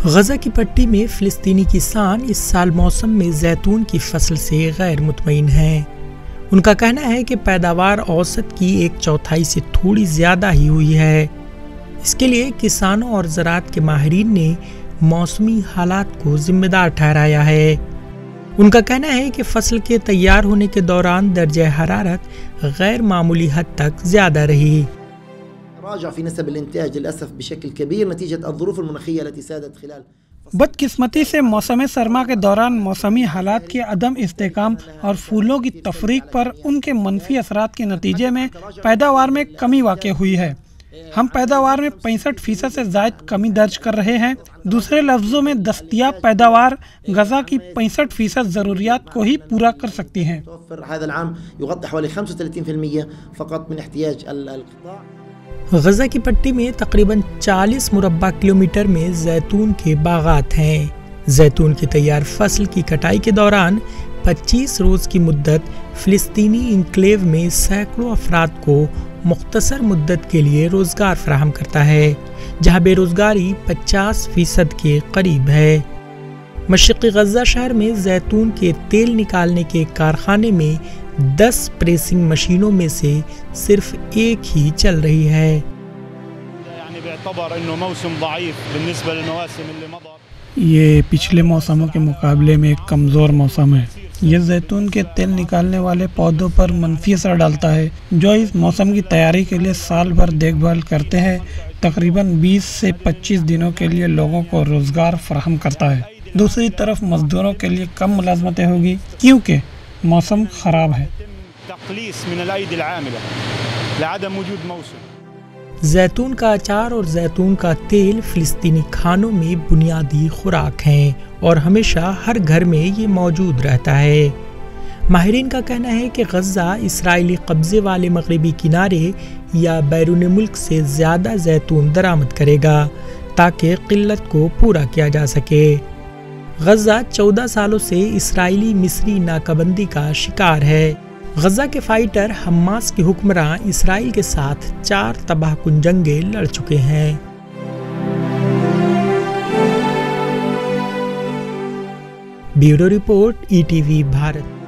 غزہ کی پٹی میں فلسطینی کسان اس سال موسم میں زیتون کی فصل سے غیر مطمئن ہیں۔ ان کا کہنا ہے کہ پیداوار اوسط کی 1/4 سے تھوڑی زیادہ ہی ہوئی ہے۔ اس کے لیے کسانوں اور زراعت کے ماہرین نے موسمی حالات کو ذمہ دار ٹھہرایا ہے۔ ان کا کہنا ہے کہ فصل کے تیار ہونے کے دوران درجہ حرارت غیر معمولی حد تک زیادہ رہی۔ بدقسمتی سے موسم سرما کے دوران موسمی حالات کے عدم استحکام اور پھولوں کی تفریق پر ان کے منفی اثرات کے نتیجے میں پیداوار میں کمی واقع ہوئی ہے۔ ہم پیداوار میں 65% سے زائد کمی درج کر رہے ہیں۔ دوسرے لفظوں میں دستیاب پیداوار غزہ کی 65% ضروریات کو ہی پورا کر سکتی ہیں۔ غزہ کی پٹی میں تقریباً 40 مربع کلومیٹر میں زیتون کے باغات ہیں۔ زیتون کی تیار فصل کی کٹائی کے دوران 25 روز کی مدت فلسطینی انکلیو میں سینکڑوں افراد کو مختصر مدت کے لیے روزگار فراہم کرتا ہے، جہاں بے روزگاری 50% کے قریب ہے۔ مشرقی غزہ شہر میں زیتون کے تیل نکالنے کے کارخانے میں 10 پریسنگ مشینوں میں سے صرف ایک ہی چل رہی ہے۔ یہ پچھلے موسموں کے مقابلے میں ایک کمزور موسم ہے۔ یہ زیتون کے تیل نکالنے والے پودوں پر منفی اثر ڈالتا ہے، جو اس موسم کی تیاری کے لیے سال بھر دیکھ بھال کرتے ہیں۔ تقریباً 20 سے 25 دنوں کے لیے لوگوں کو روزگار فراہم کرتا ہے۔ دوسری طرف مزدوروں کے لیے کم ملازمتیں ہوگی کیونکہ موسم خراب ہے۔ زیتون کا اچار اور زیتون کا تیل فلسطینی کھانوں میں بنیادی خوراک ہیں اور ہمیشہ ہر گھر میں یہ موجود رہتا ہے۔ ماہرین کا کہنا ہے کہ غزہ اسرائیلی قبضے والے مغربی کنارے یا بیرون ملک سے زیادہ زیتون درآمد کرے گا تاکہ قلت کو پورا کیا جا سکے۔ غزہ 14 سالوں سے اسرائیلی مصری ناکہ بندی کا شکار ہے۔ غزہ کے فائٹر حماس کے حکمراں اسرائیل کے ساتھ 4 تباہ کن جنگیں لڑ چکے ہیں۔ Bureau report ETV Bharat.